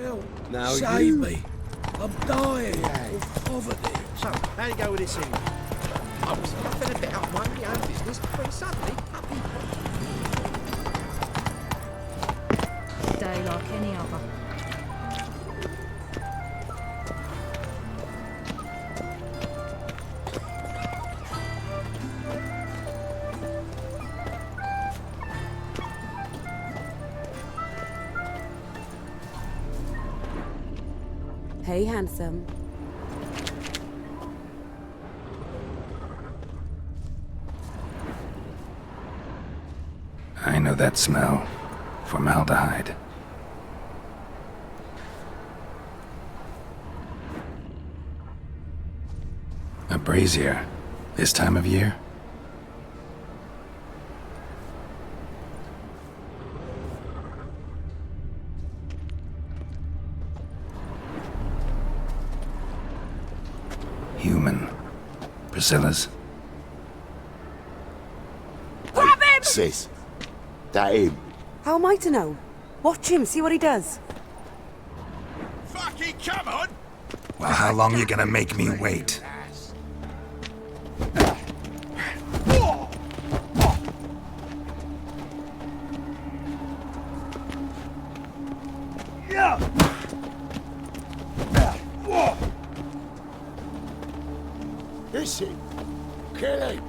Help! Now Save you- me! I'm dying of poverty. So, how'd it go with this thing? I was nothing a bit up my own business, but suddenly, up he popped. Day like any other. Hey, handsome. I know that smell. Formaldehyde. A brazier. This time of year? Human. Priscilla's. Grab him! Sis, that him? How am I to know? Watch him, see what he does. Fucking come on! Well, how long you gonna make me wait? Is he? Kill him!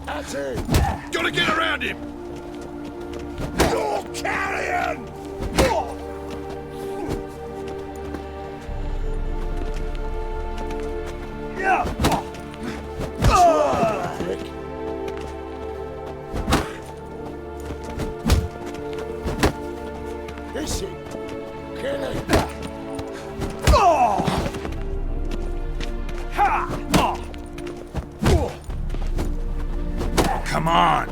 That's it! Gotta get around him! You're carrion! Is he? Kill him! Come on!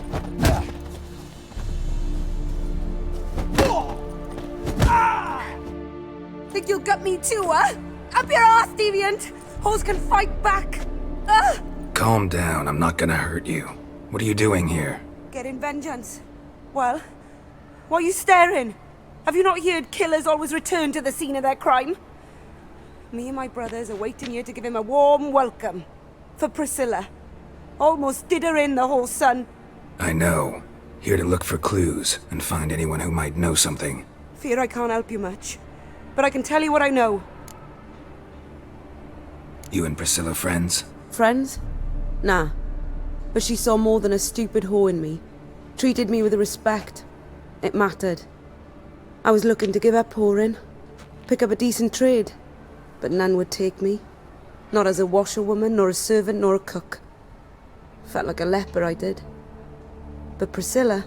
Think you'll gut me too, huh? Up your ass, deviant! Hoes can fight back! Ugh! Calm down, I'm not gonna hurt you. What are you doing here? Getting vengeance. Well, why are you staring? Have you not heard killers always return to the scene of their crime? Me and my brothers are waiting here to give him a warm welcome. For Priscilla. Almost did her in, the whole son. I know. Here to look for clues and find anyone who might know something. Fear I can't help you much. But I can tell you what I know. You and Priscilla friends? Friends? Nah. But she saw more than a stupid whore in me. Treated me with respect. It mattered. I was looking to give up whoring. Pick up a decent trade. But none would take me. Not as a washerwoman, nor a servant, nor a cook. Felt like a leper, I did. But Priscilla,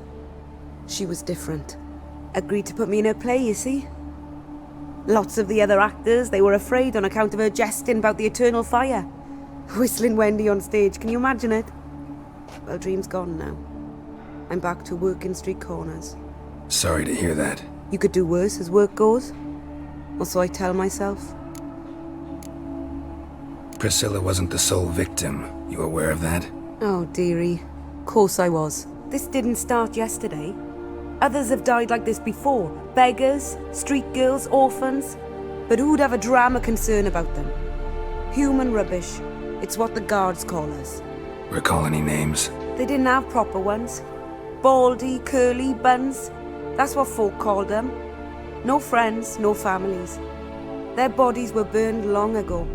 she was different. Agreed to put me in her play, you see. Lots of the other actors, they were afraid on account of her jesting about the eternal fire. Whistling Wendy on stage, can you imagine it? Well, dream's gone now. I'm back to working street corners. Sorry to hear that. You could do worse as work goes. Or so I tell myself. Priscilla wasn't the sole victim. You aware of that? Oh, dearie. Course I was. This didn't start yesterday. Others have died like this before. Beggars, street girls, orphans. But who'd have a drama concern about them? Human rubbish. It's what the guards call us. Recall any names? They didn't have proper ones. Baldy, curly, buns. That's what folk called them. No friends, no families. Their bodies were burned long ago.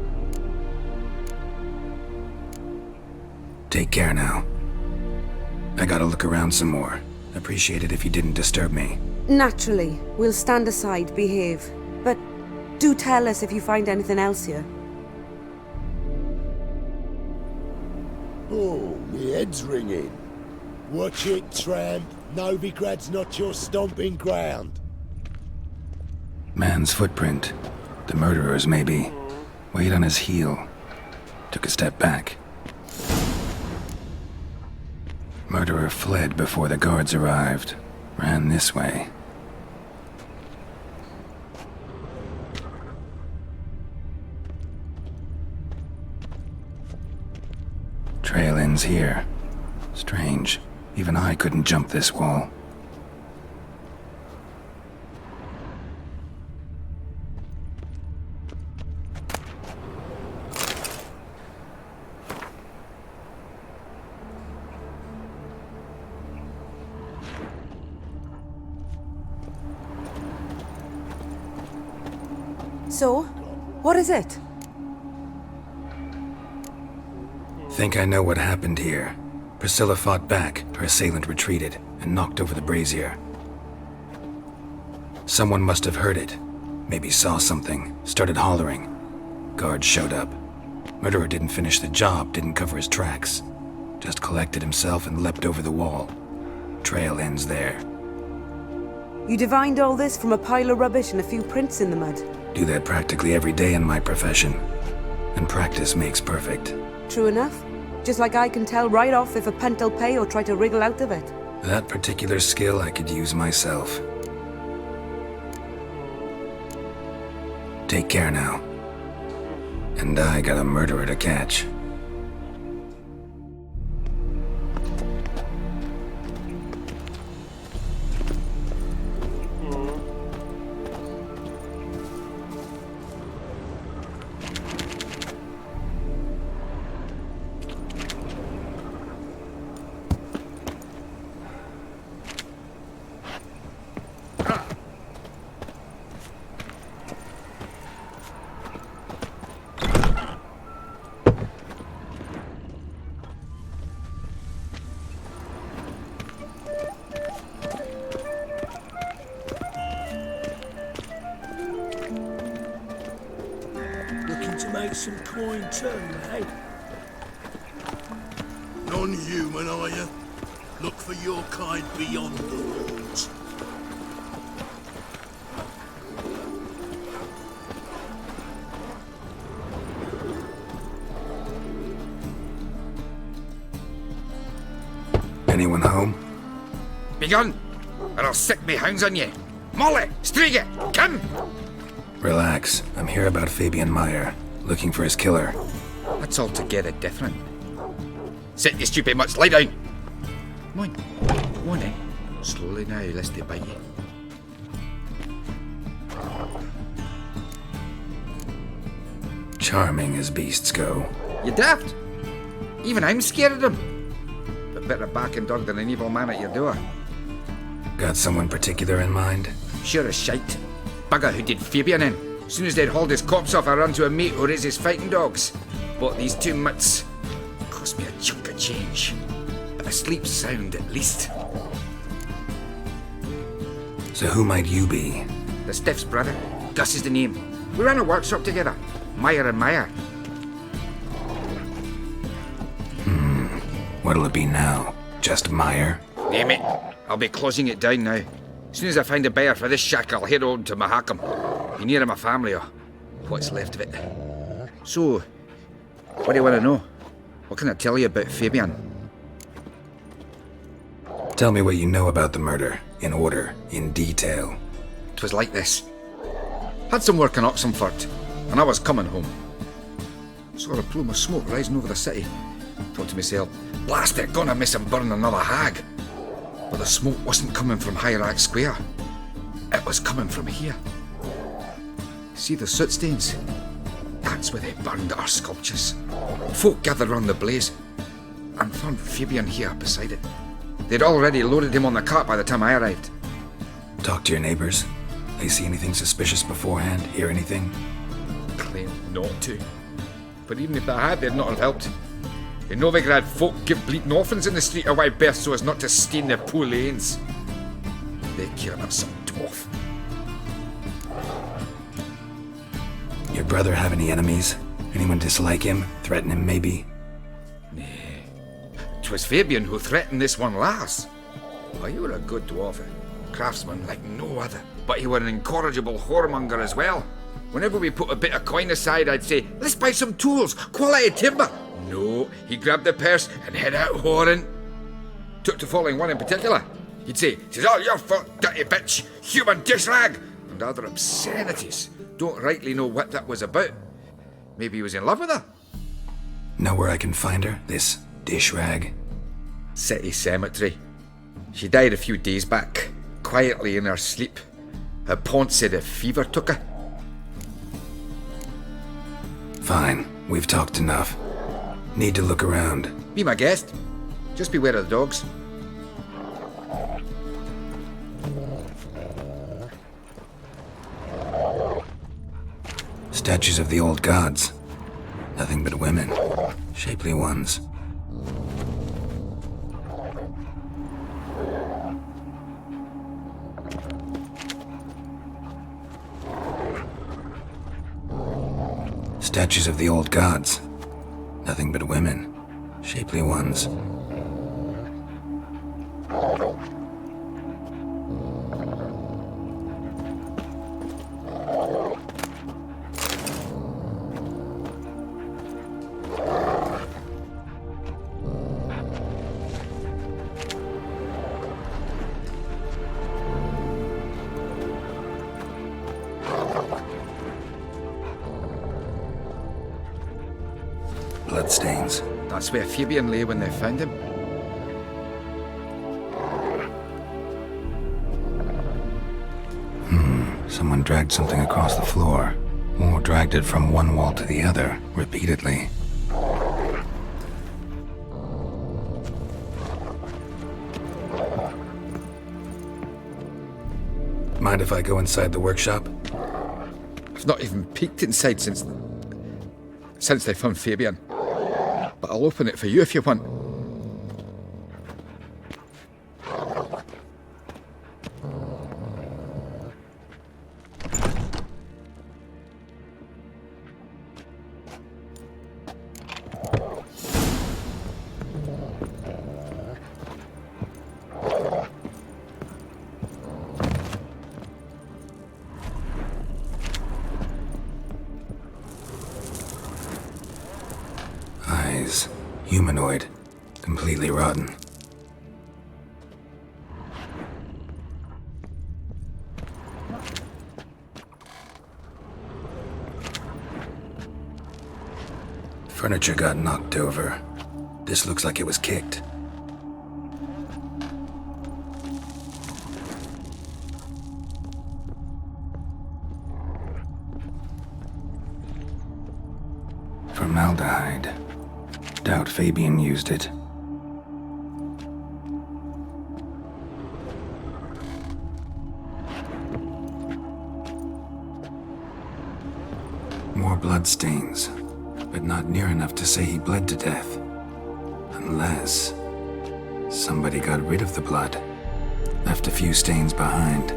Take care now. I gotta look around some more. Appreciate it if you didn't disturb me. Naturally, we'll stand aside, behave. But do tell us if you find anything else here. Oh, me head's ringing. Watch it, tramp. Novigrad's not your stomping ground. Man's footprint. The murderer's, maybe. Weighed on his heel. Took a step back. Murderer fled before the guards arrived. Ran this way. Trail ends here. Strange. Even I couldn't jump this wall. So, what is it? Think I know what happened here. Priscilla fought back, her assailant retreated, and knocked over the brazier. Someone must have heard it. Maybe saw something, started hollering. Guards showed up. Murderer didn't finish the job, didn't cover his tracks. Just collected himself and leapt over the wall. Trail ends there. You divined all this from a pile of rubbish and a few prints in the mud. Do that practically every day in my profession. And practice makes perfect. True enough. Just like I can tell right off if a pent'll pay or try to wriggle out of it. That particular skill I could use myself. Take care now. And I got a murderer to catch. Make some coin too, eh? Non-human, are you? Look for your kind beyond the walls. Anyone home? Begone, or I'll sick me hounds on you. Molly, Striga, come! Relax. I'm here about Fabian Meyer, looking for his killer. That's altogether different. Sit, you stupid mutts, lie down! Come on eh? Slowly now, lest they bite you. Charming as beasts go. You daft? Even I'm scared of them. But better back and dog than an evil man at your door. Got someone particular in mind? Sure as shite. Bugger who did Fabian in. As soon as they'd hauled his corpse off, I ran to a mate who raises fighting dogs. Bought these 2 mutts. Cost me a chunk of change. But I sleep sound at least. So who might you be? The Stiff's brother. Gus is the name. We ran a workshop together. Meyer and Meyer. What'll it be now? Just Meyer? Name it. I'll be closing it down now. As soon as I find a buyer for this shack, I'll head on to Mahakam. Be near my family, or what's left of it. So, what do you want to know? What can I tell you about Fabian? Tell me what you know about the murder, in order, in detail. 'Twas like this. Had some work in Oxenford, and I was coming home. Saw a plume of smoke rising over the city. Thought to myself, blast it, gonna miss and burn another hag. But the smoke wasn't coming from Hierarch Square. It was coming from here. See the soot stains? That's where they burned our sculptures. Folk gathered round the blaze and found Fabian here beside it. They'd already loaded him on the cart by the time I arrived. Talk to your neighbors. They see anything suspicious beforehand? Hear anything? Claimed not to. But even if they had, they'd not have helped. In Novigrad, folk give bleating orphans in the street a wide berth so as not to stain their poor lanes. They care about some dwarf. Your brother have any enemies? Anyone dislike him? Threaten him, maybe? Nay. 'Twas Fabian who threatened this one last. Oh, you were a good dwarf, craftsman like no other. But you were an incorrigible whoremonger as well. Whenever we put a bit of coin aside, I'd say, let's buy some tools, quality timber. No, he grabbed the purse and head out whoring. Took to following one in particular. He'd say, "'Tis all your fault, dirty bitch, human dish rag," and other obscenities. Don't rightly know what that was about. Maybe he was in love with her? Know where I can find her? This Dish rag? City cemetery. She died a few days back, quietly in her sleep. Her pont said a fever took her. Fine, we've talked enough. Need to look around. Be my guest. Just beware of the dogs. Statues of the old gods. Nothing but women. Shapely ones. Statues of the old gods. Nothing but women. Shapely ones. Bloodstains. That's where Fabian lay when they found him. Someone dragged something across the floor, or dragged it from one wall to the other, repeatedly. Mind if I go inside the workshop? I've not even peeked inside since they found Fabian. But I'll open it for you if you want. Humanoid. Completely rotten. Furniture got knocked over. This looks like it was kicked. Formaldehyde. Doubt Fabian used it. More bloodstains, but not near enough to say he bled to death. Unless somebody got rid of the blood, left a few stains behind.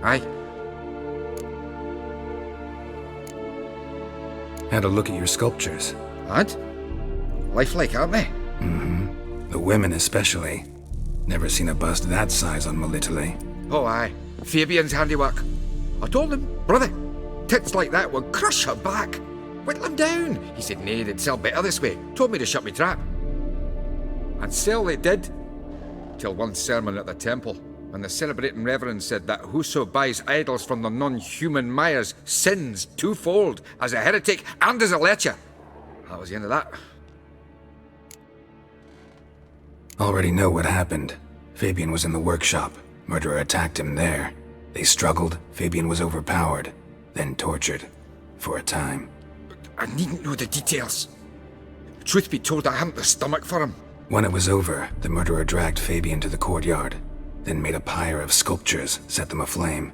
Aye. Had a look at your sculptures. And? Lifelike, aren't they? The women especially. Never seen a bust that size on Melitele. Oh, aye. Fabian's handiwork. I told him, brother, tits like that would crush her back. Whittle him down. He said, nay, they'd sell better this way. Told me to shut me trap. And sell they did. Till one sermon at the temple, when the celebrating reverend said that whoso buys idols from the non-human Mayas sins twofold, as a heretic and as a lecher. That was the end of that. Already know what happened. Fabian was in the workshop. Murderer attacked him there. They struggled. Fabian was overpowered, then tortured. For a time. I needn't know the details. Truth be told, I hadn't the stomach for him. When it was over, the murderer dragged Fabian to the courtyard, then made a pyre of sculptures, set them aflame.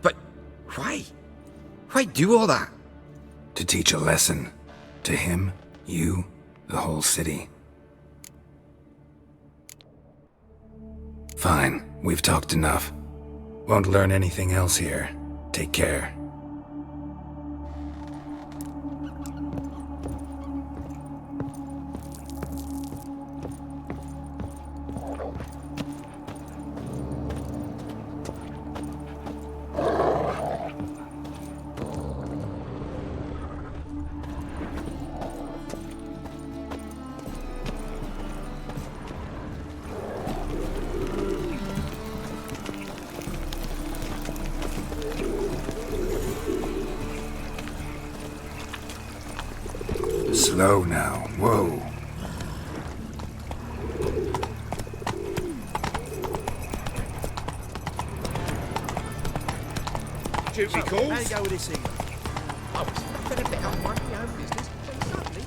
But why? Why do all that? To teach a lesson. To him, you, the whole city. Fine, we've talked enough. Won't learn anything else here. Take care. Slow now. Whoa. Duty calls. How you go with this thing? Oh, it's been a bit on my own business. Suddenly,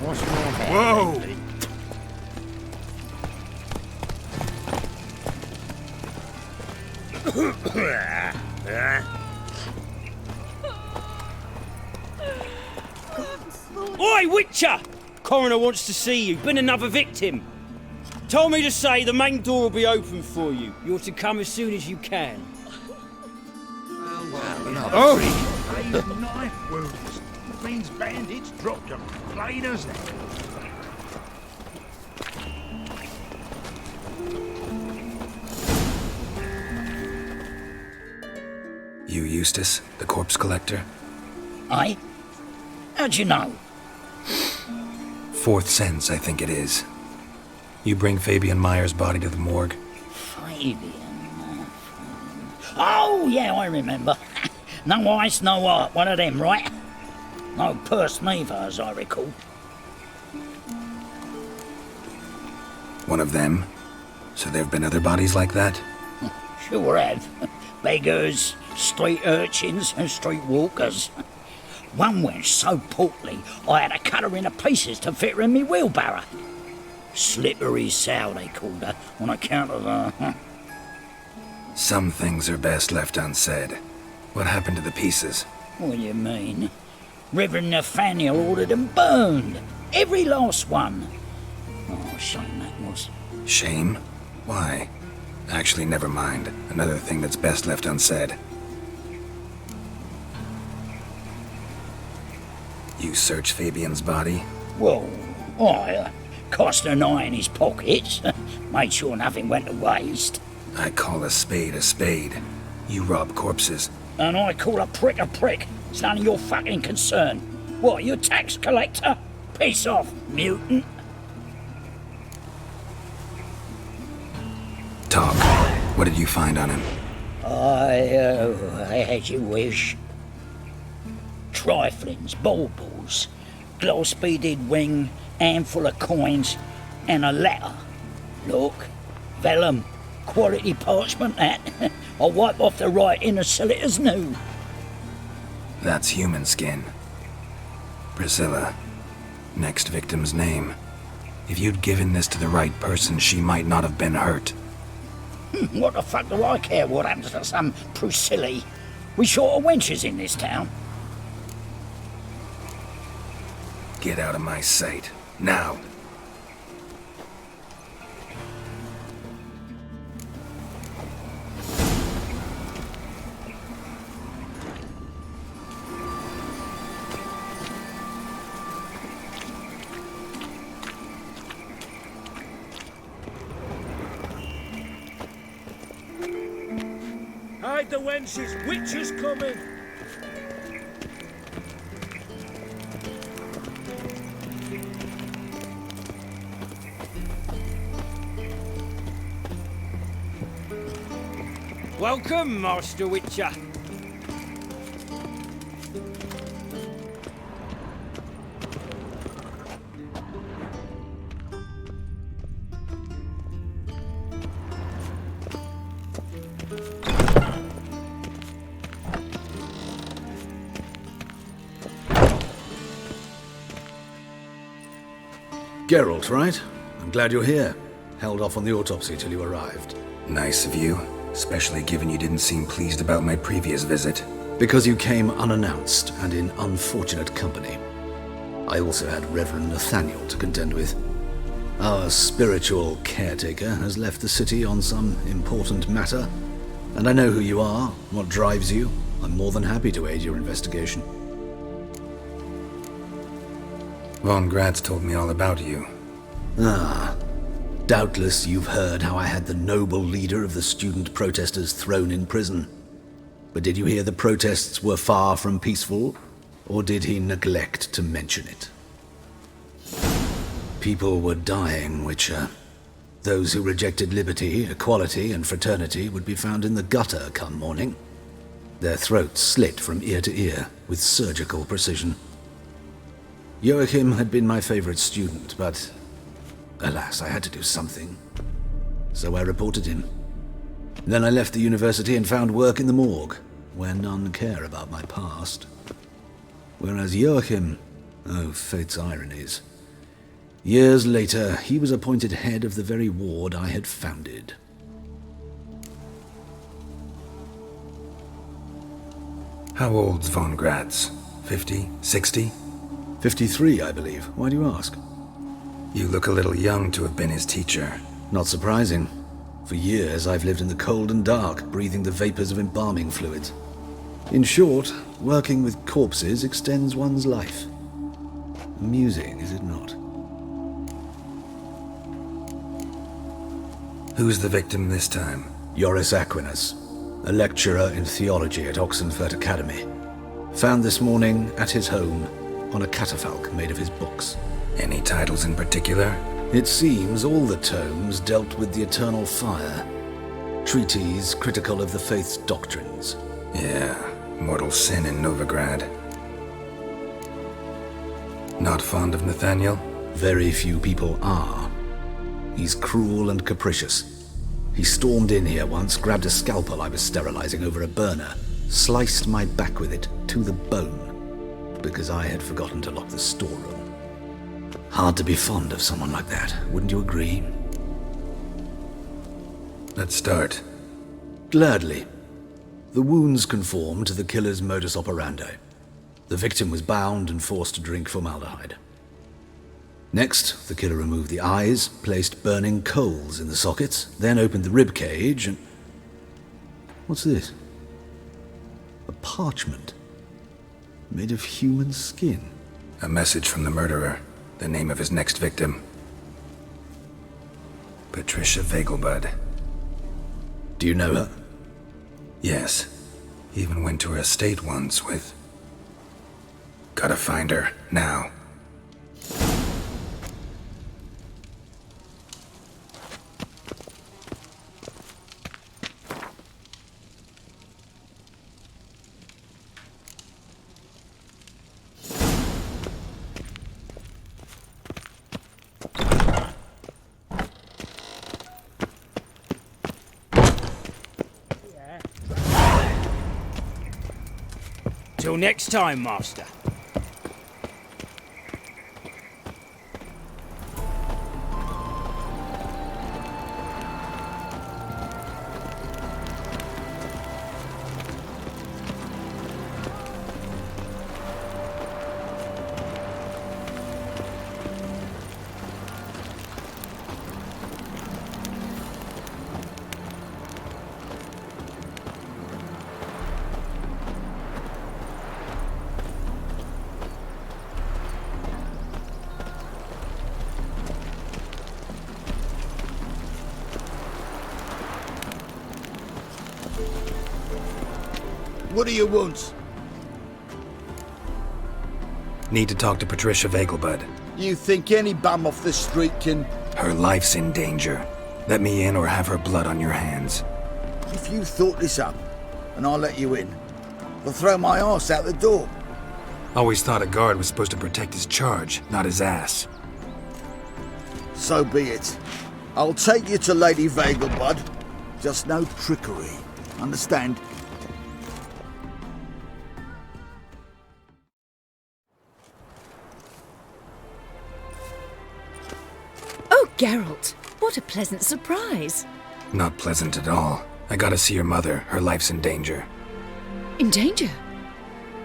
What's your hand? whoa! Oi, Witcher! Coroner wants to see you. Been another victim. Told me to say the main door will be open for you. You're to come as soon as you can. Oh! Knife wounds. Means bandits dropped them. Plain as that. You Eustace, the corpse collector? Aye? How'd you know? Fourth sense, I think it is. You bring Fabian Meyer's body to the morgue? Fabian. Oh, yeah, I remember. No ice, no art, one of them, right? No purse neither, as I recall. One of them? So there've been other bodies like that? Sure have. Beggars, street urchins, and street walkers. One went so portly, I had to cut her into pieces to fit her in me wheelbarrow. Slippery sow, they called her, on account of her. Some things are best left unsaid. What happened to the pieces? What do you mean? Reverend Nathaniel ordered them burned. Every last one. Oh, shame that was. Shame? Why? Actually, never mind. Another thing that's best left unsaid. You search Fabian's body? Well, I cast an eye in his pockets. Made sure nothing went to waste. I call a spade a spade. You rob corpses. And I call a prick a prick. It's none of your fucking concern. What, you a tax collector? Piss off, mutant. Talk. What did you find on him? As you wish. Triflings, baubles, gloss-beaded ring, handful of coins, and a letter. Look, vellum, quality parchment that. I'll wipe off the writing and sell it as new. That's human skin. Priscilla. Next victim's name. If you'd given this to the right person, she might not have been hurt. What the fuck do I care what happens to some Priscilla? We short of wenches in this town. Get out of my sight. Now. Hide the wenches. Witcher's coming. Welcome, Master Witcher. Geralt, right? I'm glad you're here. Held off on the autopsy till you arrived. Nice of you, especially given you didn't seem pleased about my previous visit. Because you came unannounced and in unfortunate company. I also had Reverend Nathaniel to contend with. Our spiritual caretaker has left the city on some important matter, and I know who you are, what drives you. I'm more than happy to aid your investigation. Von Gratz told me all about you. Ah, doubtless you've heard how I had the noble leader of the student protesters thrown in prison. But did you hear the protests were far from peaceful, or did he neglect to mention it? People were dying, Witcher. Those who rejected liberty, equality, and fraternity would be found in the gutter come morning. Their throats slit from ear to ear with surgical precision. Joachim had been my favorite student, but alas, I had to do something. So I reported him. Then I left the university and found work in the morgue, where none care about my past. Whereas Joachim, oh, fate's ironies. Years later, he was appointed head of the very ward I had founded. How old's von Graz? 50? 60? 53, I believe. Why do you ask? You look a little young to have been his teacher. Not surprising. For years, I've lived in the cold and dark, breathing the vapors of embalming fluids. In short, working with corpses extends one's life. Amusing, is it not? Who's the victim this time? Joris Aquinas, a lecturer in theology at Oxenfurt Academy. Found this morning at his home on a catafalque made of his books. Any titles in particular? It seems all the tomes dealt with the eternal fire. Treatises critical of the faith's doctrines. Yeah, mortal sin in Novigrad. Not fond of Nathaniel? Very few people are. He's cruel and capricious. He stormed in here once, grabbed a scalpel I was sterilizing over a burner, sliced my back with it to the bone, because I had forgotten to lock the storeroom. Hard to be fond of someone like that, wouldn't you agree? Let's start. Gladly. The wounds conform to the killer's modus operandi. The victim was bound and forced to drink formaldehyde. Next, the killer removed the eyes, placed burning coals in the sockets, then opened the rib cage and... What's this? A parchment. Made of human skin. A message from the murderer. The name of his next victim. Patricia Vegelbud. Do you know her? Yes. Even went to her estate once with... Gotta find her, now. Till next time, Master. What do you want? Need to talk to Patricia Vegelbud. You think any bum off the street can... Her life's in danger. Let me in or have her blood on your hands. If you thought this up, and I'll let you in, I'll throw my arse out the door. Always thought a guard was supposed to protect his charge, not his ass. So be it. I'll take you to Lady Vegelbud. Just no trickery. Understand? Oh, Geralt, what a pleasant surprise. Not pleasant at all. I gotta see your mother. Her life's in danger. In danger?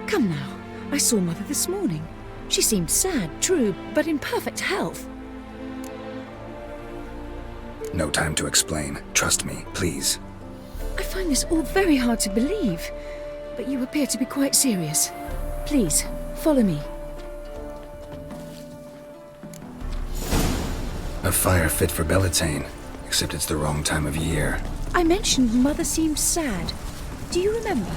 Come now, I saw Mother this morning. She seemed sad, true, but in perfect health. No time to explain. Trust me, please. I find this all very hard to believe, but you appear to be quite serious. Please, follow me. A fire fit for Bellatane, except it's the wrong time of year. I mentioned Mother seemed sad. Do you remember?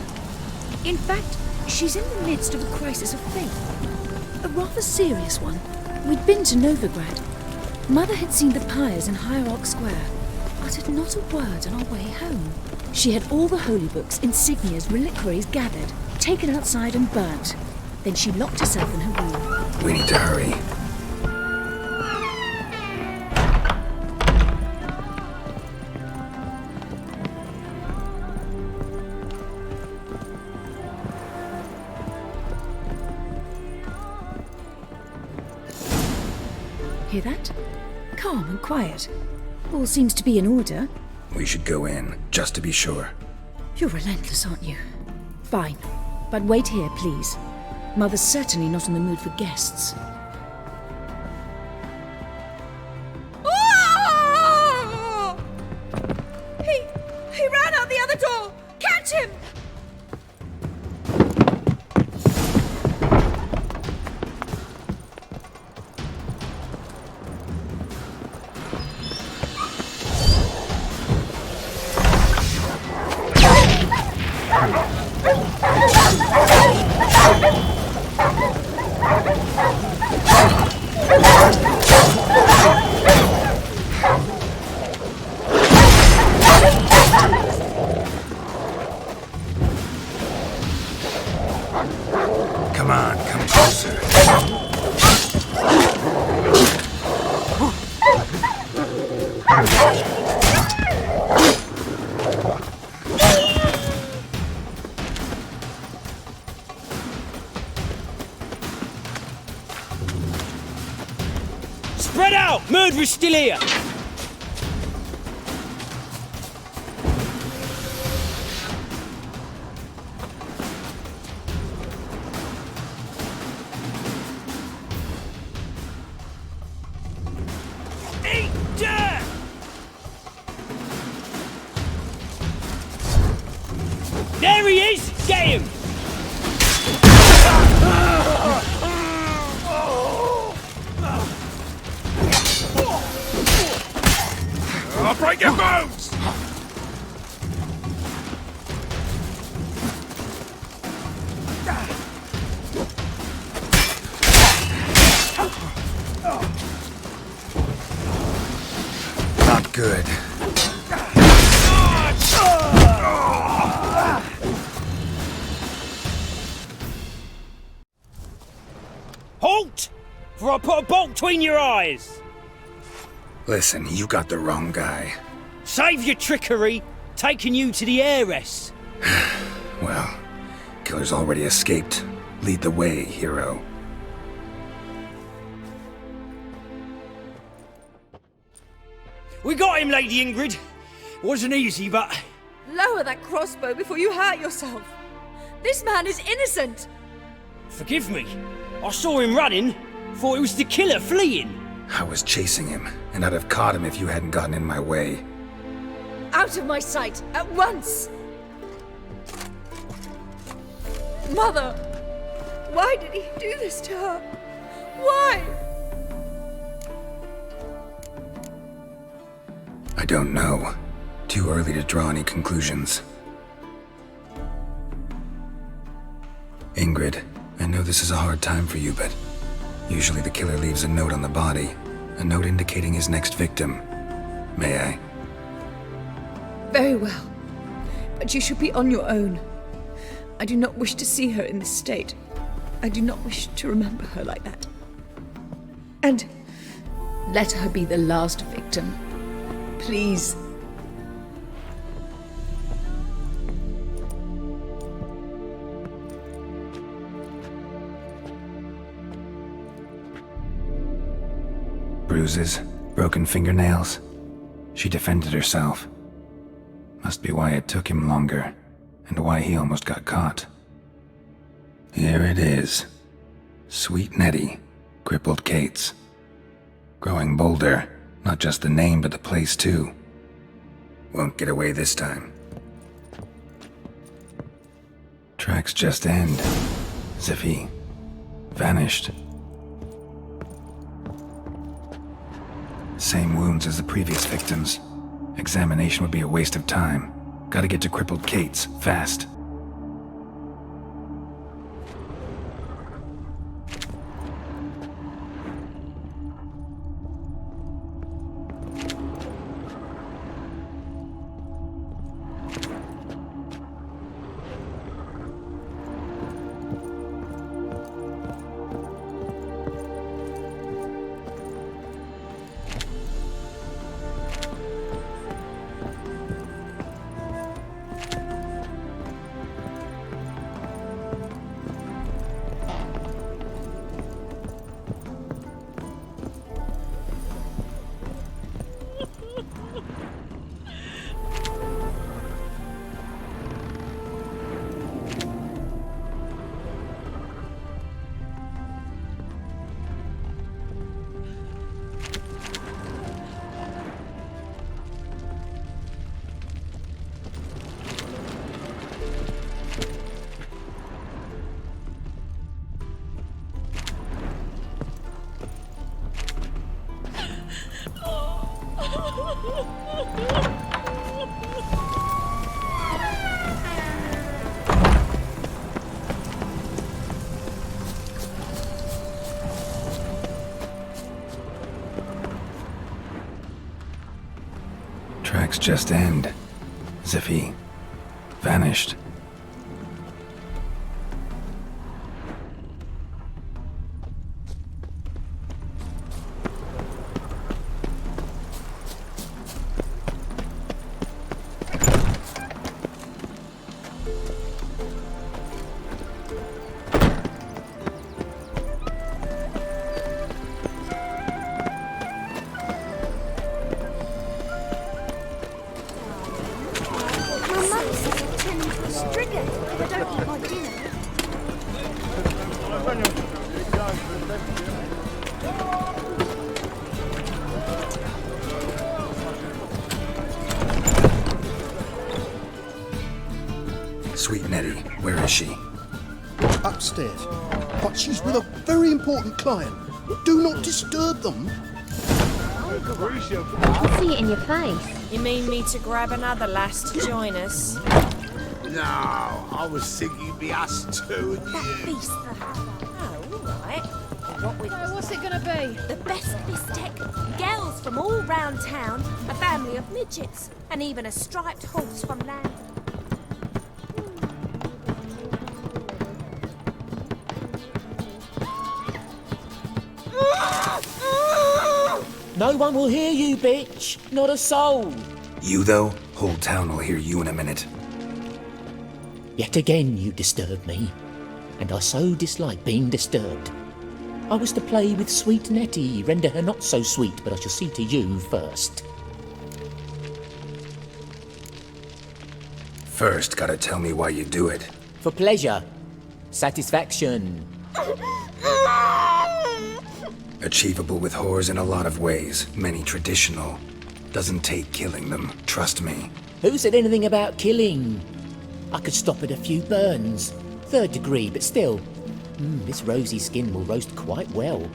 In fact, she's in the midst of a crisis of faith. A rather serious one. We'd been to Novigrad. Mother had seen the pyres in Hierarch Square, uttered not a word on our way home. She had all the holy books, insignias, reliquaries gathered, taken outside and burnt. Then she locked herself in her room. We need to hurry. Hear that? Calm and quiet. All seems to be in order. We should go in, just to be sure. You're relentless, aren't you? Fine. But wait here, please. Mother's certainly not in the mood for guests. He ran out the other door! Catch him! Come on, come closer. Spread out! Murderer's still here! Eat dirt! There he is! Get him! I'll break your bones! Not good. Halt! For I put a bolt between your eyes! Listen, you got the wrong guy. Save your trickery, taking you to the heiress. Well, killer's already escaped. Lead the way, hero. We got him, Lady Ingrid. Wasn't easy, but... Lower that crossbow before you hurt yourself. This man is innocent. Forgive me. I saw him running. Thought it was the killer fleeing. I was chasing him, and I'd have caught him if you hadn't gotten in my way. Out of my sight, at once! Mother! Why did he do this to her? Why? I don't know. Too early to draw any conclusions. Ingrid, I know this is a hard time for you, but usually the killer leaves a note on the body, a note indicating his next victim. May I? Very well. But you should be on your own. I do not wish to see her in this state. I do not wish to remember her like that. And let her be the last victim. Please. Bruises, broken fingernails. She defended herself. Must be why it took him longer, and why he almost got caught. Here it is. Sweet Nettie, crippled Kate's. Growing bolder, not just the name but the place too. Won't get away this time. Tracks just end, as if he vanished. Same wounds as the previous victims. Examination would be a waste of time. Gotta get to crippled Kate's, fast. Tracks just end, as if he vanished. Sweet Nettie, where is she? Upstairs. But she's with a very important client. Do not disturb them. I can see it in your face. You mean me to grab another lass to join us? No, I was thinking it'd be us two and That you. beast the Oh, alright. What with What's it gonna be? the best bistec, girls from all round town, a family of midgets, and even a striped horse from land. No one will hear you, bitch. Not a soul. You, though? Whole town will hear you in a minute. Yet again you disturb me, and I so dislike being disturbed. I was to play with sweet Nettie, render her not so sweet, but I shall see to you first. First, gotta tell me why you do it. For pleasure. Satisfaction. Achievable with whores in a lot of ways, many traditional. Doesn't take killing them, trust me. Who said anything about killing? I could stop at a few burns. 3rd degree, but still. This rosy skin will roast quite well.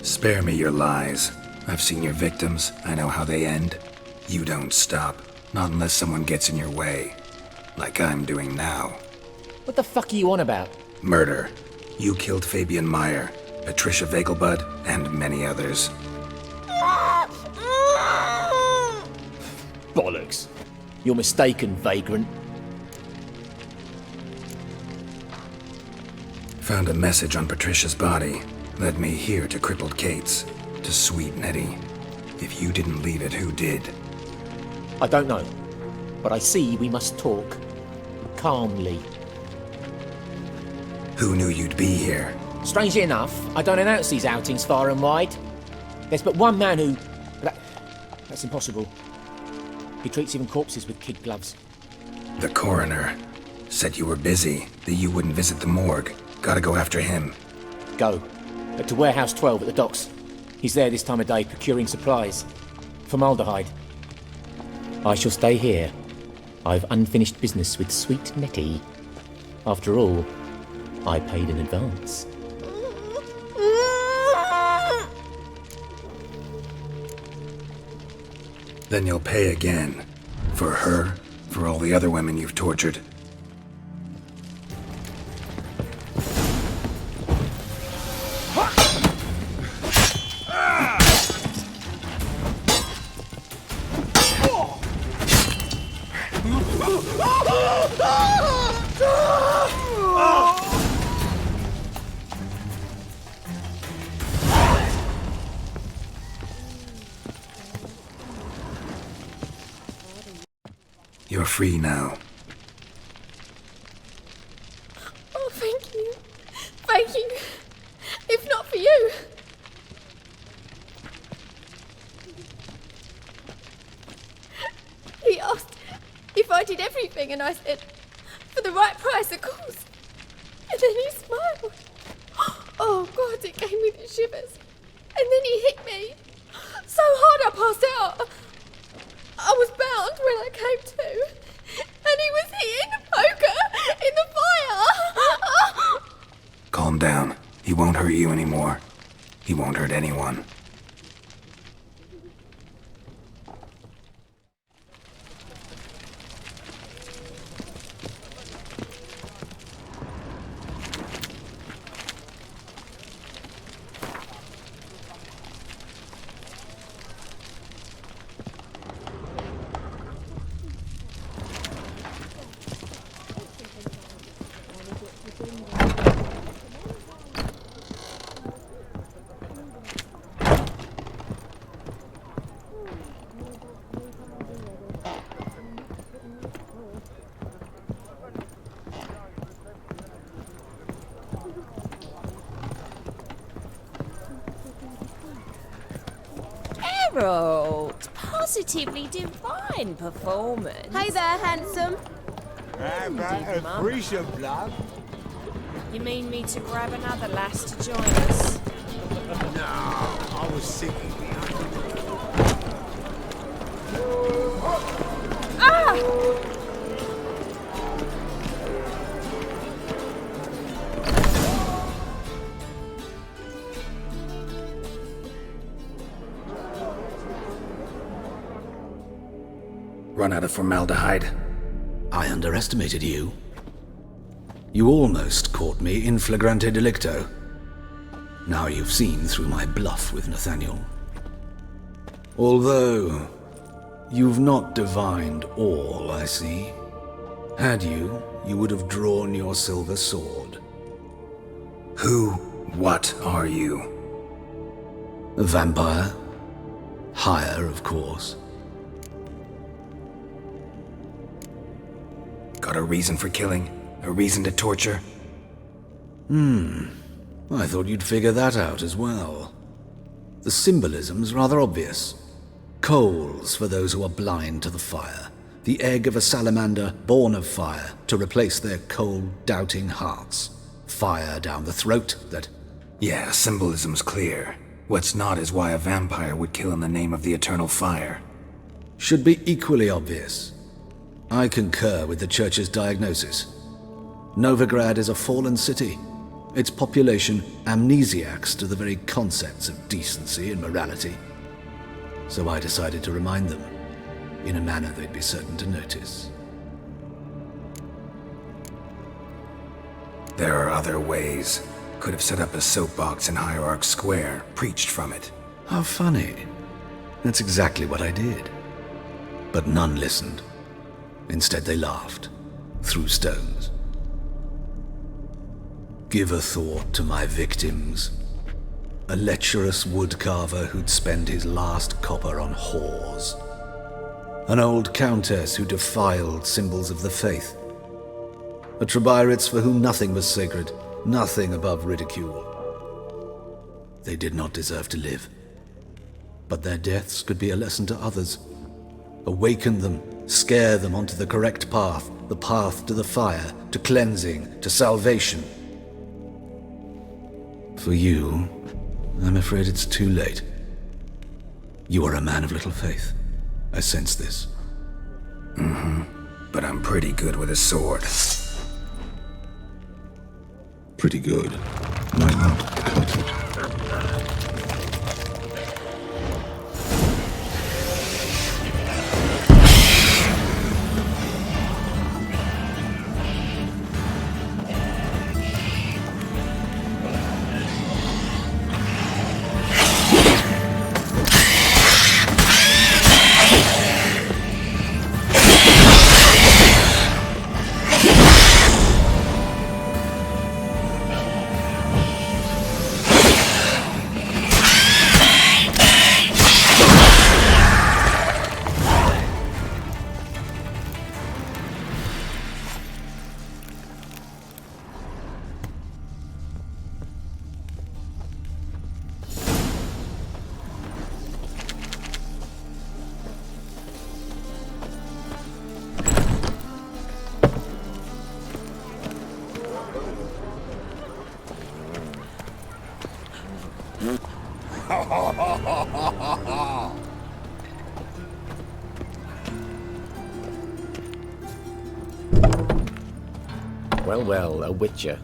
Spare me your lies. I've seen your victims, I know how they end. You don't stop, not unless someone gets in your way. Like I'm doing now. What the fuck are you on about? Murder. You killed Fabian Meyer, Patricia Vegelbud, and many others. Bollocks. You're mistaken, vagrant. Found a message on Patricia's body. Led me here to crippled Kate's. To sweet Nettie. If you didn't leave it, who did? I don't know. But I see we must talk. Calmly. Who knew you'd be here? Strangely enough, I don't announce these outings far and wide. There's but one man who... That's impossible. He treats even corpses with kid gloves. The coroner. Said you were busy, that you wouldn't visit the morgue. Gotta go after him. Go. To Warehouse 12 at the docks. He's there this time of day procuring supplies. Formaldehyde. I shall stay here. I've unfinished business with sweet Nettie. After all, I paid in advance. Then you'll pay again. For her, for all the other women you've tortured. You're free now. Oh, thank you. Thank you. If not for you. He asked if I did everything, and I said, for the right price, of course. And then he smiled. Oh, God, it gave me the shivers. And then he hit me. So hard I passed out. I was bound when I came to. And he was hitting the poker in the fire. Calm down. He won't hurt you anymore. He won't hurt anyone. Positively divine performance. Hey there, handsome. How about a Grisha blood? You mean me to grab another lass to join us? No, I was thinking Run out of formaldehyde. I underestimated you. You almost caught me in flagrante delicto. Now you've seen through my bluff with Nathaniel. Although, you've not divined all, I see. Had you, you would have drawn your silver sword. What are you? A vampire. Higher, of course. Got a reason for killing? A reason to torture? I thought you'd figure that out as well. The symbolism's rather obvious. Coals for those who are blind to the fire. The egg of a salamander born of fire to replace their cold, doubting hearts. Fire down the throat that... Yeah, symbolism's clear. What's not is why a vampire would kill in the name of the eternal fire. Should be equally obvious. I concur with the Church's diagnosis. Novigrad is a fallen city. Its population amnesiacs to the very concepts of decency and morality. So I decided to remind them, in a manner they'd be certain to notice. There are other ways. Could have set up a soapbox in Hierarch Square, preached from it. How funny. That's exactly what I did. But none listened. Instead they laughed, threw stones. Give a thought to my victims. A lecherous woodcarver who'd spend his last copper on whores. An old countess who defiled symbols of the faith. A Trebirates for whom nothing was sacred, nothing above ridicule. They did not deserve to live. But their deaths could be a lesson to others. Awaken them, scare them onto the correct path, the path to the fire, to cleansing, to salvation. For you, I'm afraid it's too late. You are a man of little faith. I sense this. But I'm pretty good with a sword. Pretty good. Might not cut it. Well, a witcher.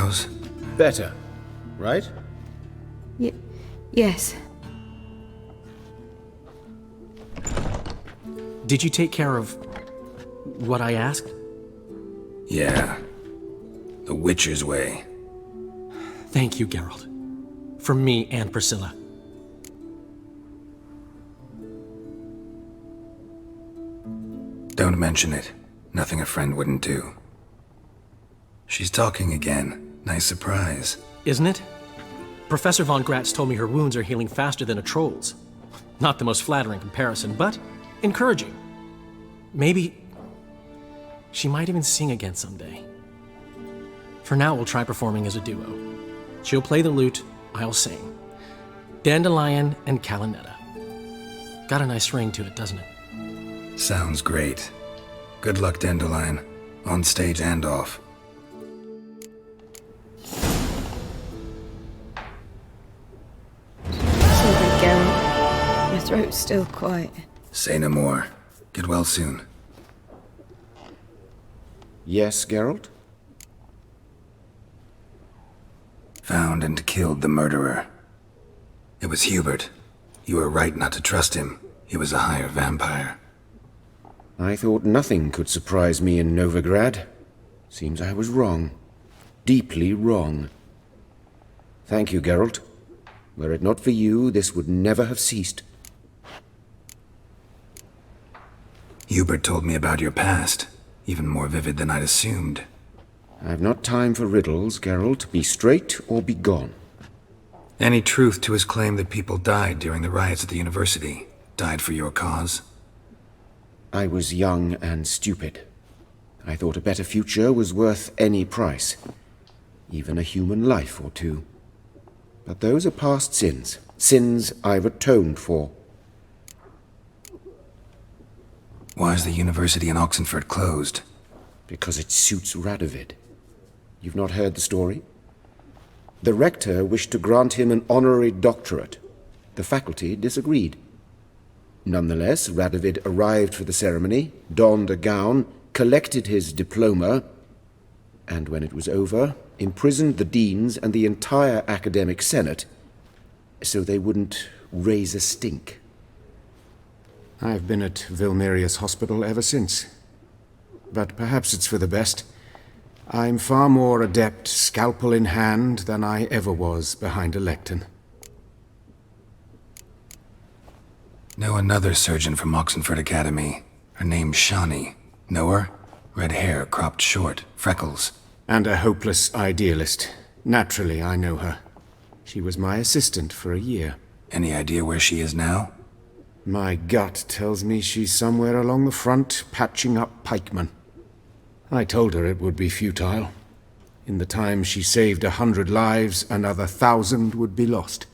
nose? Better, right? Yes. Did you take care of what I asked? Yeah. The Witcher's way. Thank you, Geralt. From me and Priscilla. Don't mention it. Nothing a friend wouldn't do. She's talking again. Nice surprise. Isn't it? Professor von Gratz told me her wounds are healing faster than a troll's. Not the most flattering comparison, but encouraging. Maybe she might even sing again someday. For now, we'll try performing as a duo. She'll play the lute, I'll sing. Dandelion and Calinetta. Got a nice ring to it, doesn't it? Sounds great. Good luck, Dandelion. On stage and off. Sorry, Geralt. My throat's still quiet. Say no more. Get well soon. Yes, Geralt? Found and killed the murderer. It was Hubert. You were right not to trust him. He was a higher vampire. I thought nothing could surprise me in Novigrad. Seems I was wrong. Deeply wrong. Thank you, Geralt. Were it not for you, this would never have ceased. Hubert told me about your past. Even more vivid than I'd assumed. I've not time for riddles, Geralt. Be straight or be gone. Any truth to his claim that people died during the riots at the university? Died for your cause? I was young and stupid. I thought a better future was worth any price. Even a human life or two. But those are past sins. Sins I've atoned for. Why is the university in Oxenford closed? Because it suits Radovid. You've not heard the story? The rector wished to grant him an honorary doctorate. The faculty disagreed. Nonetheless, Radovid arrived for the ceremony, donned a gown, collected his diploma, and when it was over, imprisoned the deans and the entire academic senate so they wouldn't raise a stink. I've been at Vilmerius Hospital ever since. But perhaps it's for the best. I'm far more adept, scalpel in hand, than I ever was behind a lectern. Know another surgeon from Oxenford Academy. Her name's Shawnee. Know her? Red hair, cropped short, freckles. And a hopeless idealist. Naturally, I know her. She was my assistant for a year. Any idea where she is now? My gut tells me she's somewhere along the front, patching up pikemen. I told her it would be futile. In the time she saved 100 lives, another 1,000 would be lost.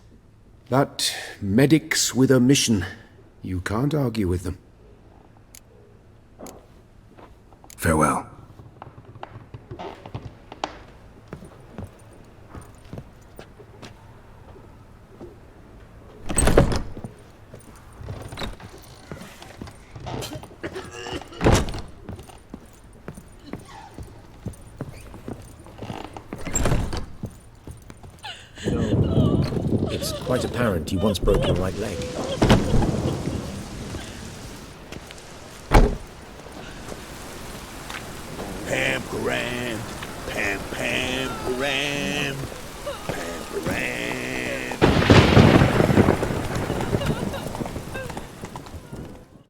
But medics with a mission, you can't argue with them. Farewell. It's quite apparent you once broke your right leg. Pam, param, pam, pam, param.